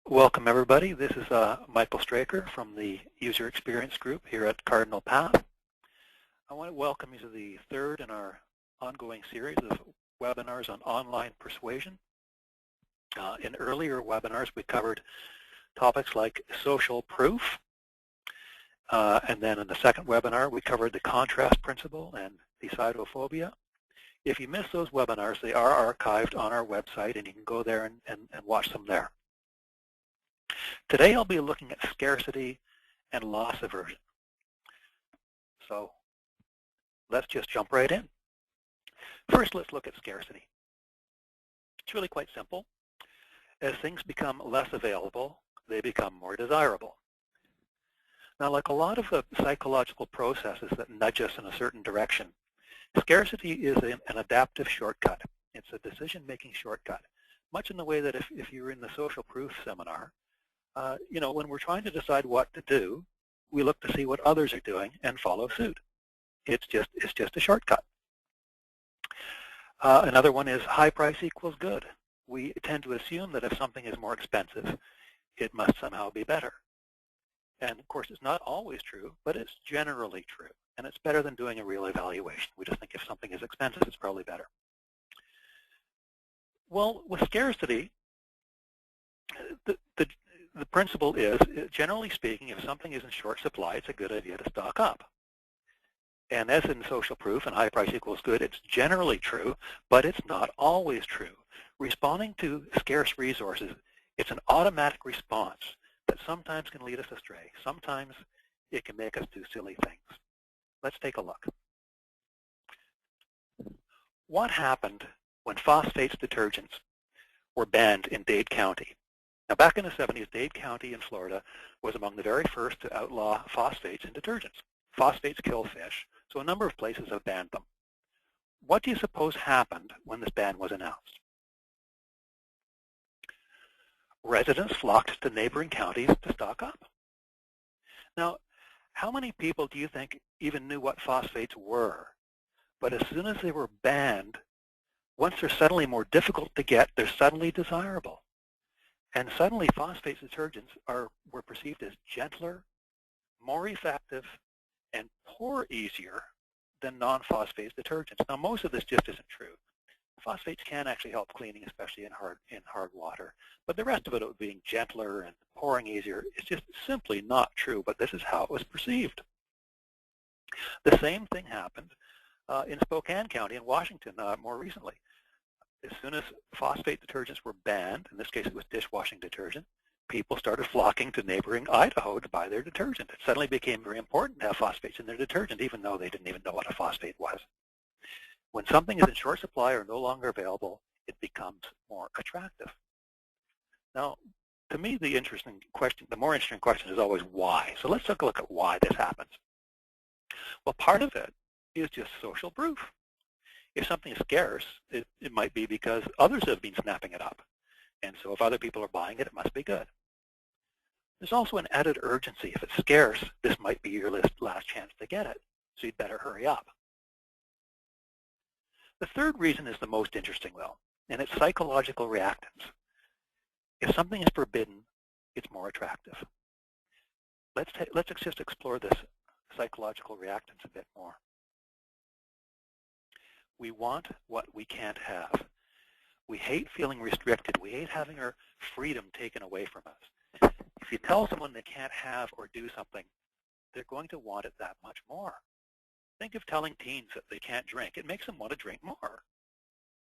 Welcome everybody. This is Michael Straker from the User Experience Group here at Cardinal Path. I want to welcome you to the third in our ongoing series of webinars on online persuasion. In earlier webinars we covered topics like social proof, and then in the second webinar we covered the contrast principle and decidophobia. If you missed those webinars, they are archived on our website and you can go there and watch them there. Today I'll be looking at scarcity and loss aversion. So let's just jump right in. First, let's look at scarcity. It's really quite simple. As things become less available, they become more desirable. Now, like a lot of the psychological processes that nudge us in a certain direction, scarcity is an adaptive shortcut. It's a decision-making shortcut, much in the way that if you're in the social proof seminar, you know, when we're trying to decide what to do, we look to see what others are doing and follow suit. It's just a shortcut. Another one is high price equals good. We tend to assume that if something is more expensive, it must somehow be better. And of course, it's not always true, but it's generally true. And it's better than doing a real evaluation. We just think if something is expensive, it's probably better. Well, with scarcity, the principle is, generally speaking, if something is in short supply, it's a good idea to stock up. And as in social proof and high price equals good, it's generally true, but it's not always true. Responding to scarce resources, it's an automatic response that sometimes can lead us astray. Sometimes it can make us do silly things. Let's take a look. What happened when phosphates detergents were banned in Dade County? Now, back in the 70s, Dade County in Florida was among the very first to outlaw phosphates in detergents. Phosphates kill fish, so a number of places have banned them. What do you suppose happened when this ban was announced? Residents flocked to neighboring counties to stock up. Now, how many people do you think even knew what phosphates were? But as soon as they were banned, once they're suddenly more difficult to get, they're suddenly desirable. And suddenly phosphate detergents were perceived as gentler, more effective, and pour easier than non-phosphate detergents. Now, most of this just isn't true. Phosphates can actually help cleaning, especially in hard water. But the rest of it being gentler and pouring easier is just simply not true, but this is how it was perceived. The same thing happened in Spokane County in Washington more recently. As soon as phosphate detergents were banned, in this case it was dishwashing detergent, people started flocking to neighboring Idaho to buy their detergent. It suddenly became very important to have phosphates in their detergent, even though they didn't even know what a phosphate was. When something is in short supply or no longer available, it becomes more attractive. Now, to me, the more interesting question is always why. So let's take a look at why this happens. Well, part of it is just social proof. If something is scarce, it might be because others have been snapping it up. And so if other people are buying it, it must be good. There's also an added urgency. If it's scarce, this might be your last chance to get it, so you'd better hurry up. The third reason is the most interesting, though, and it's psychological reactance. If something is forbidden, it's more attractive. Let's just explore this psychological reactance a bit more. We want what we can't have. We hate feeling restricted. We hate having our freedom taken away from us. If you tell someone they can't have or do something, they're going to want it that much more. Think of telling teens that they can't drink. It makes them want to drink more.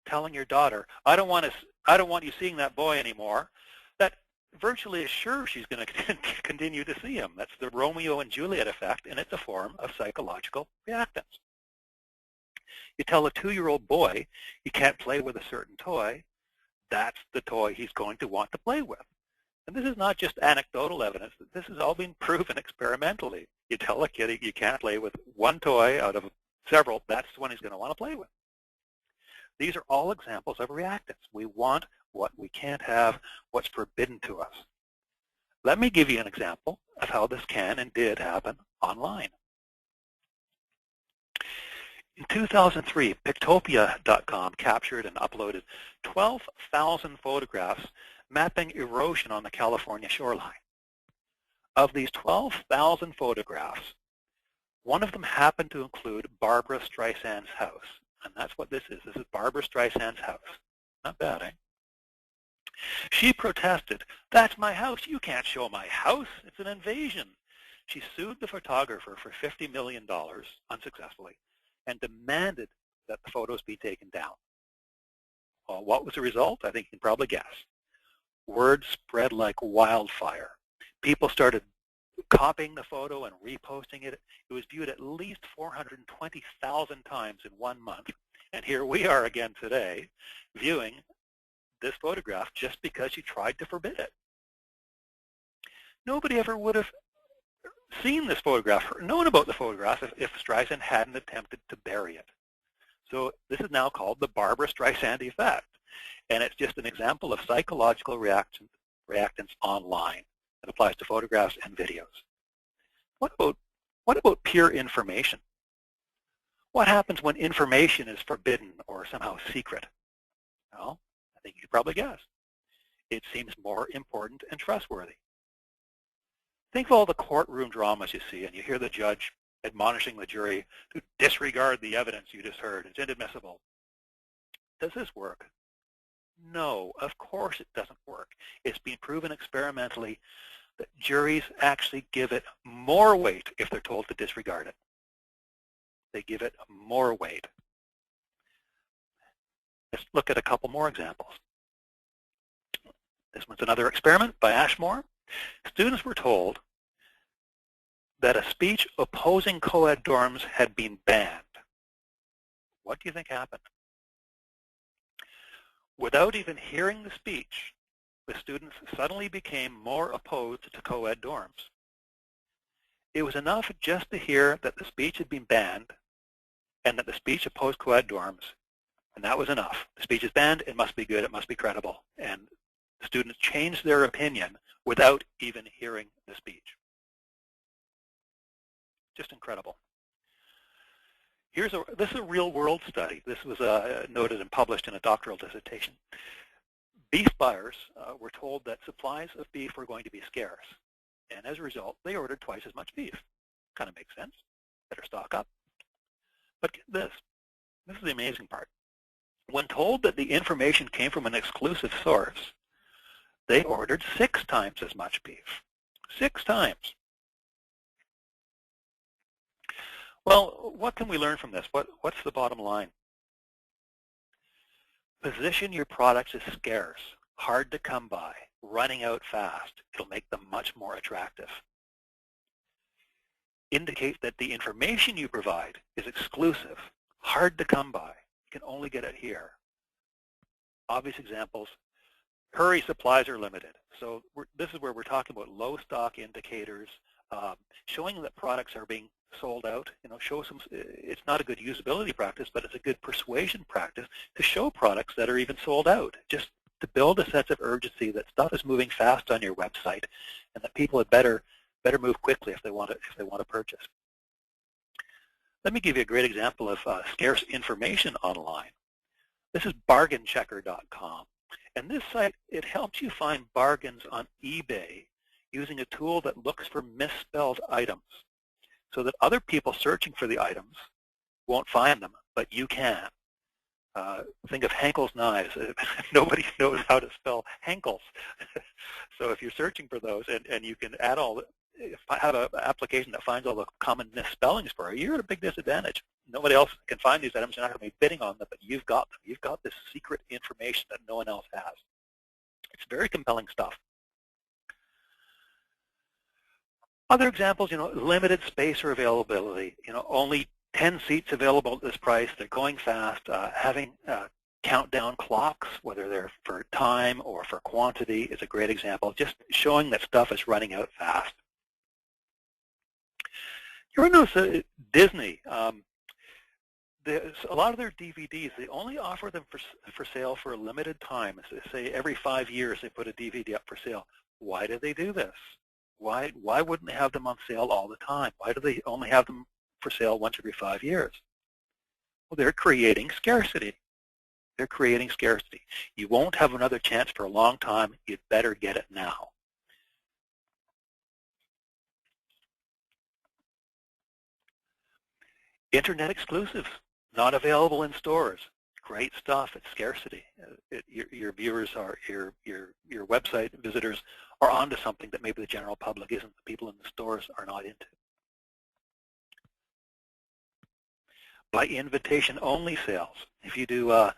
Telling your daughter, I don't want you seeing that boy anymore, that virtually assures she's going to continue to see him. That's the Romeo and Juliet effect, and it's a form of psychological reactance. You tell a 2-year-old boy he can't play with a certain toy, that's the toy he's going to want to play with. And this is not just anecdotal evidence. This has all been proven experimentally. You tell a kid you can't play with one toy out of several, that's the one he's going to want to play with. These are all examples of reactance. We want what we can't have, what's forbidden to us. Let me give you an example of how this can and did happen online. In 2003, Pictopia.com captured and uploaded 12,000 photographs mapping erosion on the California shoreline. Of these 12,000 photographs, one of them happened to include Barbra Streisand's house. And that's what this is. This is Barbra Streisand's house. Not bad, eh? She protested, "That's my house. You can't show my house. It's an invasion." She sued the photographer for $50 million, unsuccessfully, and demanded that the photos be taken down. Well, what was the result? I think you can probably guess. Word spread like wildfire. People started copying the photo and reposting it. It was viewed at least 420,000 times in 1 month. And here we are again today, viewing this photograph just because she tried to forbid it. Nobody ever would have seen this photograph or known about the photograph if Streisand hadn't attempted to bury it. So this is now called the Barbra Streisand effect. And it's just an example of psychological reactance online that applies to photographs and videos. What about pure information? What happens when information is forbidden or somehow secret? Well, I think you could probably guess. It seems more important and trustworthy. Think of all the courtroom dramas you see, and you hear the judge admonishing the jury to disregard the evidence you just heard. It's inadmissible. Does this work? No, of course it doesn't work. It's been proven experimentally that juries actually give it more weight if they're told to disregard it. They give it more weight. Let's look at a couple more examples. This one's another experiment by Ashmore. Students were told that a speech opposing co-ed dorms had been banned. What do you think happened? Without even hearing the speech, the students suddenly became more opposed to co-ed dorms. It was enough just to hear that the speech had been banned and that the speech opposed co-ed dorms, and that was enough. The speech is banned, it must be good, it must be credible. And the students changed their opinion without even hearing the speech. Just incredible. This is a real-world study. This was noted and published in a doctoral dissertation. Beef buyers were told that supplies of beef were going to be scarce, and as a result, they ordered twice as much beef. Kind of makes sense. Better stock up. But get this. This is the amazing part. When told that the information came from an exclusive source, they ordered 6 times as much beef. 6 times. Well, what can we learn from this? What's the bottom line? Position your products as scarce, hard to come by, running out fast. It'll make them much more attractive. Indicate that the information you provide is exclusive, hard to come by. You can only get it here. Obvious examples. Hurry, supplies are limited. So this is where we're talking about low stock indicators, showing that products are being sold out. Show some. It's not a good usability practice, but it's a good persuasion practice to show products that are even sold out, just to build a sense of urgency that stuff is moving fast on your website, and that people had better move quickly if they want to purchase. Let me give you a great example of scarce information online. This is bargainchecker.com. And this site, it helps you find bargains on eBay using a tool that looks for misspelled items so that other people searching for the items won't find them, but you can. Think of Henkel's knives. Nobody knows how to spell Henkel's. So if you're searching for those and you can add have an application that finds all the common misspellings for you, you're at a big disadvantage. Nobody else can find these items. You're not going to be bidding on them, but you've got them. You've got this secret information that no one else has. It's very compelling stuff. Other examples, limited space or availability. Only 10 seats available at this price. They're going fast. Having countdown clocks, whether they're for time or for quantity, is a great example. Just showing that stuff is running out fast. You ever notice Disney? A lot of their DVDs, they only offer them for sale for a limited time. Say every 5 years they put a DVD up for sale. Why do they do this? Why wouldn't they have them on sale all the time? Why do they only have them for sale once every 5 years? Well, they're creating scarcity. They're creating scarcity. You won't have another chance for a long time. You'd better get it now. Internet exclusives, not available in stores. Great stuff. It's scarcity. Your viewers are your website visitors are onto something that maybe the general public isn't. The people in the stores are not into. By invitation only sales. If you do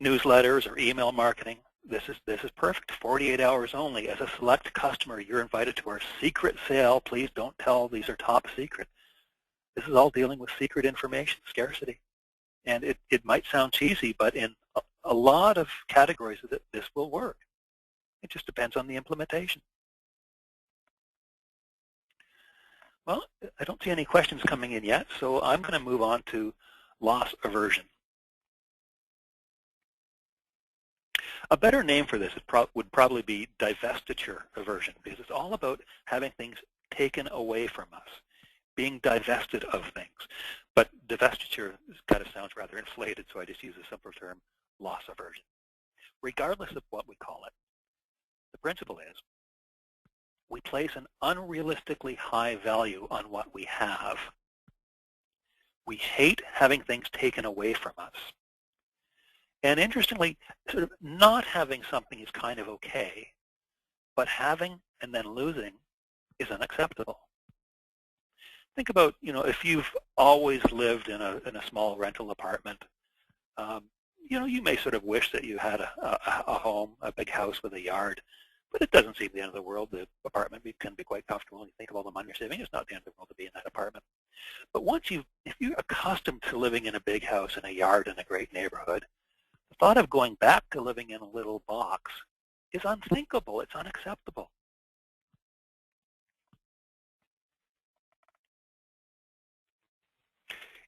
newsletters or email marketing, this is perfect. 48 hours only. As a select customer, you're invited to our secret sale. Please don't tell, these are top secret. This is all dealing with secret information, scarcity. And it might sound cheesy, but in a lot of categories this will work. It just depends on the implementation. Well, I don't see any questions coming in yet, so I'm going to move on to loss aversion. A better name for this would probably be divestiture aversion, because it's all about having things taken away from us, being divested of things. But divestiture kind of sounds rather inflated, so I just use a simpler term, loss aversion. Regardless of what we call it, the principle is we place an unrealistically high value on what we have. We hate having things taken away from us. And interestingly, sort of not having something is kind of okay, but having and then losing is unacceptable. Think about, if you've always lived in a small rental apartment, you may sort of wish that you had a home, a big house with a yard, but it doesn't seem the end of the world. The apartment can be quite comfortable. You think of all the money you're saving, it's not the end of the world to be in that apartment. But if you're accustomed to living in a big house in a yard in a great neighborhood, the thought of going back to living in a little box is unthinkable. It's unacceptable.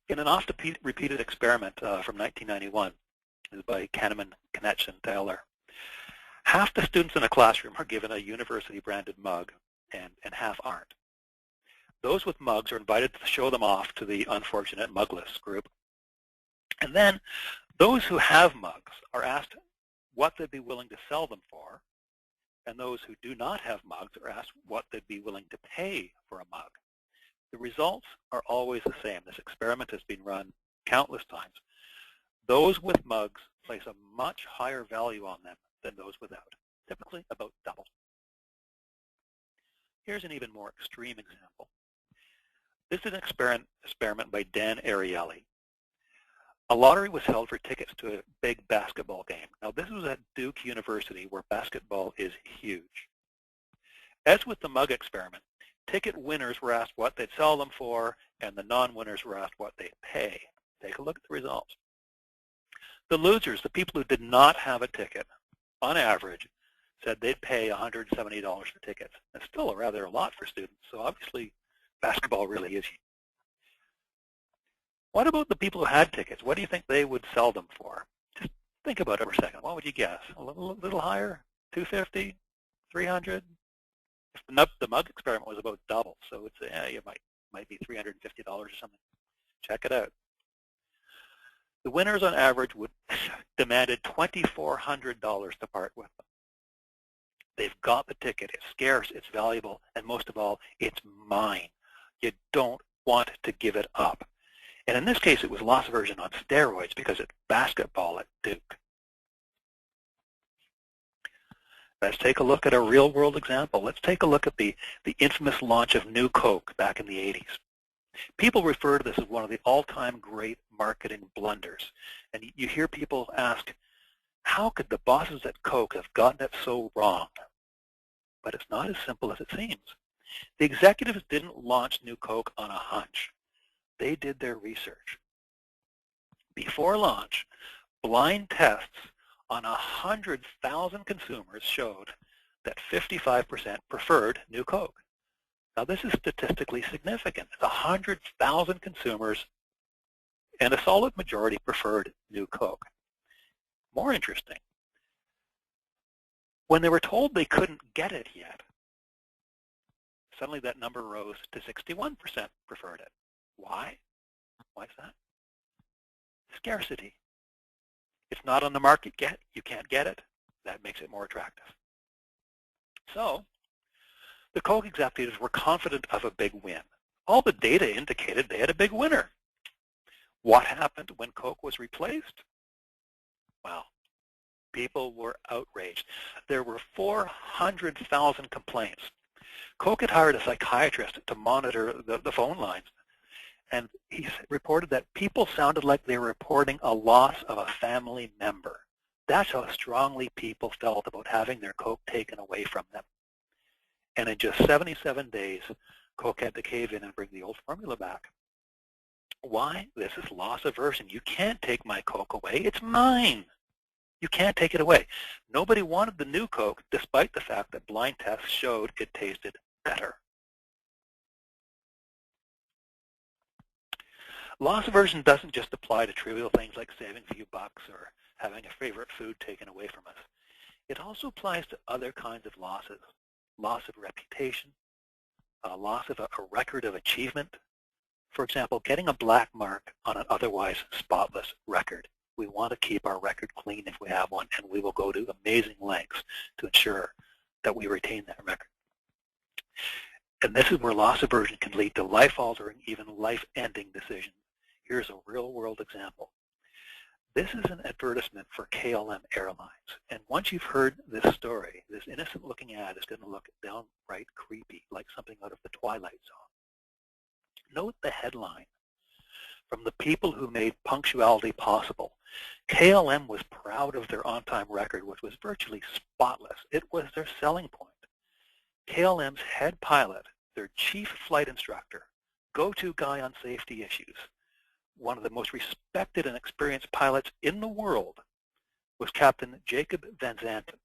In an oft-repeated experiment from 1991, this is by Kahneman, Knecht, and Thaler, half the students in a classroom are given a university-branded mug, and half aren't. Those with mugs are invited to show them off to the unfortunate mugless group. And then those who have mugs are asked what they'd be willing to sell them for, and those who do not have mugs are asked what they'd be willing to pay for a mug. The results are always the same. This experiment has been run countless times. Those with mugs place a much higher value on them than those without, typically about double. Here's an even more extreme example. This is an experiment by Dan Ariely. A lottery was held for tickets to a big basketball game. Now, this was at Duke University, where basketball is huge. As with the mug experiment, ticket winners were asked what they'd sell them for, and the non-winners were asked what they'd pay. Take a look at the results. The losers, the people who did not have a ticket, on average, said they'd pay $170 for tickets. That's still rather a lot for students, so obviously basketball really is huge. What about the people who had tickets? What do you think they would sell them for? Just think about it for a second. What would you guess? A little higher? $250? $300? The mug experiment was about double, so it's it might be $350 or something. Check it out. The winners on average would demanded $2,400 to part with them. They've got the ticket. It's scarce. It's valuable, and most of all, it's mine. You don't want to give it up. And in this case, it was loss aversion on steroids because it's basketball at Duke. Let's take a look at a real-world example. Let's take a look at the infamous launch of New Coke back in the 80s. People refer to this as one of the all-time great marketing blunders. And you hear people ask, how could the bosses at Coke have gotten it so wrong? But it's not as simple as it seems. The executives didn't launch New Coke on a hunch. They did their research. Before launch, blind tests on 100,000 consumers showed that 55% preferred New Coke. Now, this is statistically significant. 100,000 consumers, and a solid majority preferred New Coke. More interesting, when they were told they couldn't get it yet, suddenly that number rose to 61% preferred it. Why? Why is that? Scarcity. It's not on the market yet. You can't get it. That makes it more attractive. So the Coke executives were confident of a big win. All the data indicated they had a big winner. What happened when Coke was replaced? Well, people were outraged. There were 400,000 complaints. Coke had hired a psychiatrist to monitor the phone lines, and he reported that people sounded like they were reporting a loss of a family member. That's how strongly people felt about having their Coke taken away from them. And in just 77 days, Coke had to cave in and bring the old formula back. Why? This is loss aversion. You can't take my Coke away. It's mine. You can't take it away. Nobody wanted the new Coke, despite the fact that blind tests showed it tasted better. Loss aversion doesn't just apply to trivial things like saving a few bucks or having a favorite food taken away from us. It also applies to other kinds of losses. Loss of reputation, loss of a record of achievement. For example, getting a black mark on an otherwise spotless record. We want to keep our record clean if we have one, and we will go to amazing lengths to ensure that we retain that record. And this is where loss aversion can lead to life-altering, even life-ending decisions. Here's a real-world example. This is an advertisement for KLM Airlines. And once you've heard this story, this innocent-looking ad is going to look downright creepy, like something out of the Twilight Zone. Note the headline. From the people who made punctuality possible. KLM was proud of their on-time record, which was virtually spotless. It was their selling point. KLM's head pilot, their chief flight instructor, go-to guy on safety issues, one of the most respected and experienced pilots in the world, was Captain Jacob Van Zanten.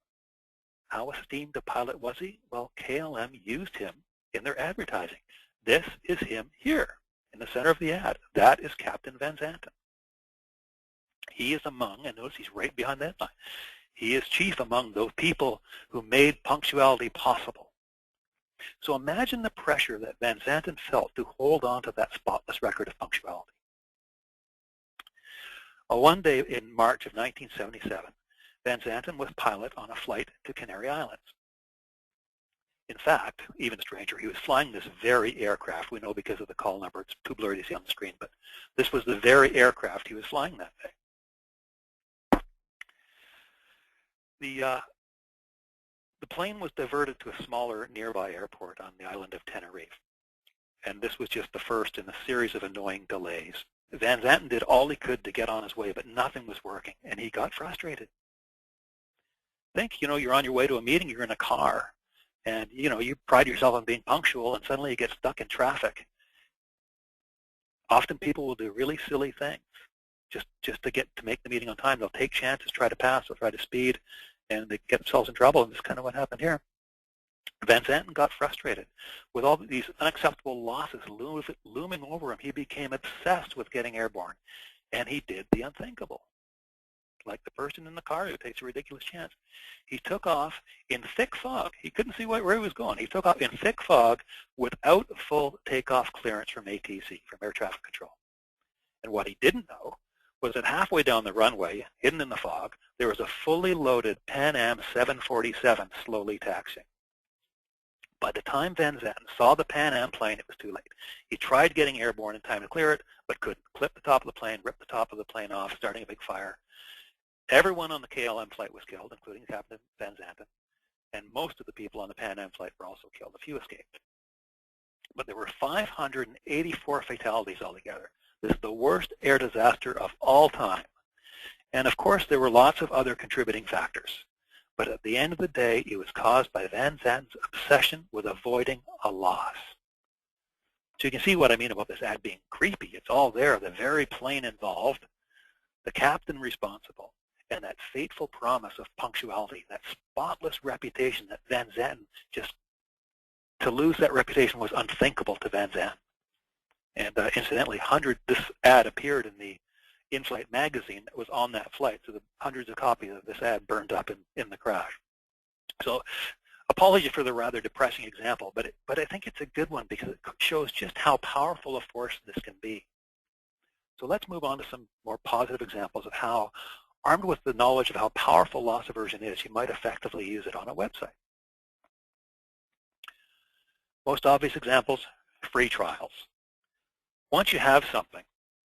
How esteemed a pilot was he? Well, KLM used him in their advertising. This is him here in the center of the ad. That is Captain Van Zanten. He is among, and notice he's right behind that line, he is chief among those people who made punctuality possible. So imagine the pressure that Van Zanten felt to hold on to that spotless record of punctuality. Well, one day in March of 1977, Van Zanten was pilot on a flight to Canary Islands. In fact, even stranger, he was flying this very aircraft. We know because of the call number. It's too blurry to see on the screen, but this was the very aircraft he was flying that day. The plane was diverted to a smaller nearby airport on the island of Tenerife. And this was just the first in a series of annoying delays. Van Zanten did all he could to get on his way, but nothing was working, and he got frustrated. Think, you're on your way to a meeting, you're in a car, and, you pride yourself on being punctual, and suddenly you get stuck in traffic. Often people will do really silly things just to make the meeting on time. They'll take chances, try to pass, they'll try to speed, and they get themselves in trouble, and this is kind of what happened here. Van Zanten got frustrated. With all these unacceptable losses looming over him, he became obsessed with getting airborne, and he did the unthinkable. Like the person in the car who takes a ridiculous chance. He took off in thick fog. He couldn't see where he was going. He took off in thick fog without full takeoff clearance from ATC, from air traffic control. And what he didn't know was that halfway down the runway, hidden in the fog, there was a fully loaded Pan Am 747 slowly taxiing. By the time Van Zanten saw the Pan Am plane, it was too late. He tried getting airborne in time to clear it, but couldn't. Clipped the top of the plane, ripped the top of the plane off, starting a big fire. Everyone on the KLM flight was killed, including Captain Van Zanten, and most of the people on the Pan Am flight were also killed. A few escaped. But there were 584 fatalities altogether. This is the worst air disaster of all time. And of course, there were lots of other contributing factors. But at the end of the day, it was caused by Van Zanten's obsession with avoiding a loss. So you can see what I mean about this ad being creepy. It's all there, the very plane involved, the captain responsible, and that fateful promise of punctuality, that spotless reputation that Van Zanten to lose that reputation was unthinkable to Van Zanten. And incidentally, this ad appeared in the in-flight magazine that was on that flight, so the hundreds of copies of this ad burned up in the crash. So apology for the rather depressing example, but I think it's a good one because it shows just how powerful a force this can be. So let's move on to some more positive examples of how, armed with the knowledge of how powerful loss aversion is, you might effectively use it on a website. Most obvious examples, free trials. Once you have something,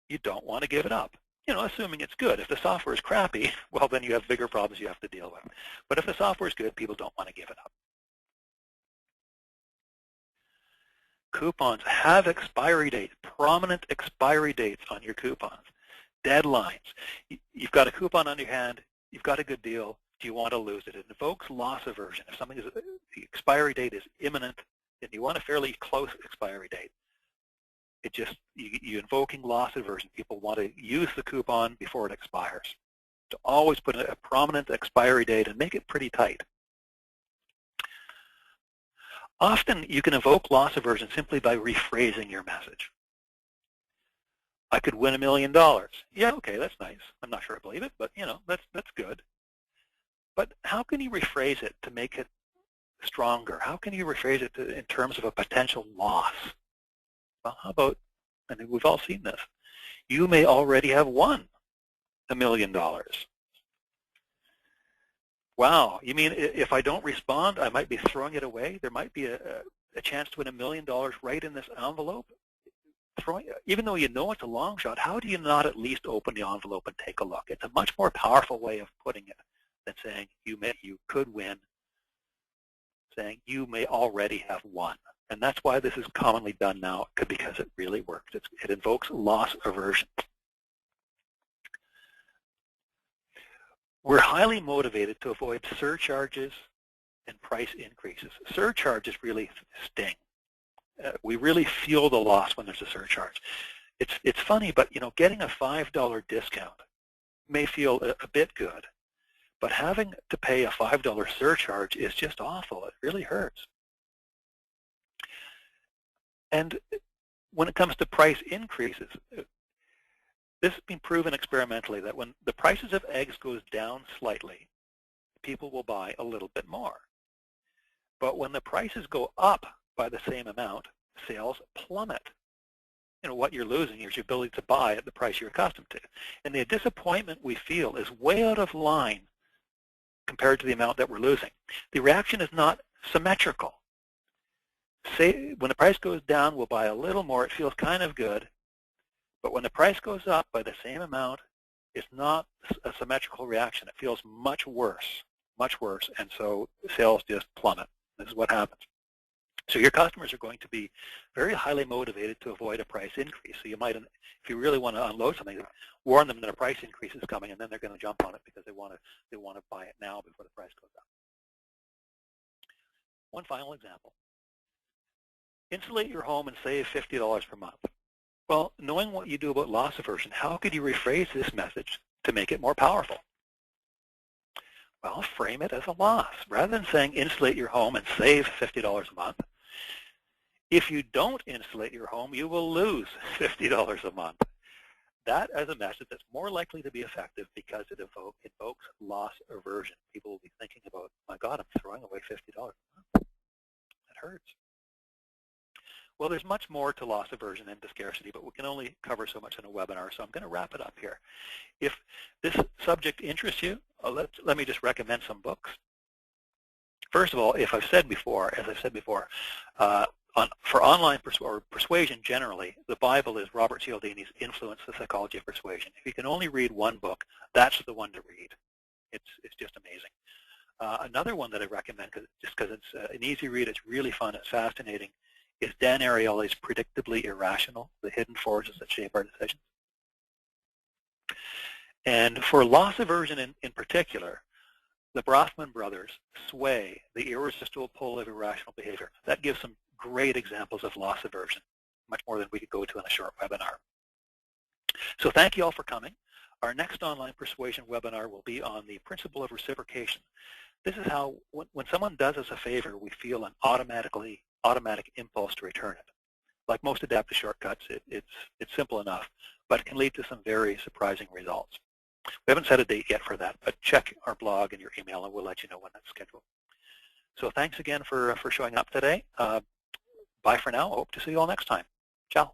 you don't want to give it up. Assuming it's good. If the software is crappy, well, then you have bigger problems you have to deal with. But if the software is good, people don't want to give it up. Coupons have expiry dates, prominent expiry dates on your coupons, deadlines. You've got a coupon on your hand, you've got a good deal, do you want to lose it? It invokes loss aversion. If something the expiry date is imminent, and you want a fairly close expiry date, you're invoking loss aversion. People want to use the coupon before it expires. So always put a prominent expiry date and make it pretty tight. Often you can evoke loss aversion simply by rephrasing your message. I could win $1 million. Yeah, okay, that's nice. I'm not sure I believe it, but that's good. But how can you rephrase it to make it stronger? How can you rephrase it in terms of a potential loss? Well, how about, and we've all seen this, you may already have won $1 million. Wow, you mean if I don't respond, I might be throwing it away? There might be a chance to win $1 million right in this envelope? Even though you know it's a long shot, how do you not at least open the envelope and take a look? It's a much more powerful way of putting it than saying you could win, saying you may already have won. And that's why this is commonly done now, because it really works. It invokes loss aversion. We're highly motivated to avoid surcharges and price increases. Surcharges really sting. We really feel the loss when there's a surcharge. It's funny, but getting a $5 discount may feel a bit good, but having to pay a $5 surcharge is just awful. It really hurts. And when it comes to price increases, this has been proven experimentally that when the prices of eggs goes down slightly, people will buy a little bit more. But when the prices go up by the same amount, sales plummet. What you're losing is your ability to buy at the price you're accustomed to. And the disappointment we feel is way out of line compared to the amount that we're losing. The reaction is not symmetrical. Say when the price goes down, we'll buy a little more. It feels kind of good. But when the price goes up by the same amount, it's not a symmetrical reaction. It feels much worse, and so sales just plummet. This is what happens. So your customers are going to be very highly motivated to avoid a price increase. So you might, if you really want to unload something, warn them that a price increase is coming, and then they're going to jump on it because they want to buy it now before the price goes up. One final example. Insulate your home and save $50 per month. Well, knowing what you do about loss aversion, how could you rephrase this message to make it more powerful? Well, frame it as a loss. Rather than saying insulate your home and save $50 a month, if you don't insulate your home, you will lose $50 a month. That as a message that's more likely to be effective because it invokes loss aversion. People will be thinking about, my God, I'm throwing away $50 a month. That hurts. Well, there's much more to loss aversion and to scarcity, but we can only cover so much in a webinar, so I'm going to wrap it up here. If this subject interests you, let me just recommend some books. First of all, as I've said before, for online persuasion generally, the Bible is Robert Cialdini's Influence, the Psychology of Persuasion. If you can only read one book, that's the one to read. It's just amazing. Another one that I recommend, just because it's an easy read, it's really fun, it's fascinating, is Dan Ariely's Predictably Irrational, The Hidden Forces That Shape Our Decisions. And for loss aversion in particular, the Brafman brothers, Sway, The Irresistible Pull of Irrational Behavior. That gives some great examples of loss aversion, much more than we could go to in a short webinar. So thank you all for coming. Our next online persuasion webinar will be on the principle of reciprocation. This is how, when someone does us a favor, we feel an automatic impulse to return it. Like most adaptive shortcuts, it's simple enough, but it can lead to some very surprising results. We haven't set a date yet for that, but check our blog and your email, and we'll let you know when that's scheduled. So thanks again for showing up today. Bye for now. Hope to see you all next time. Ciao.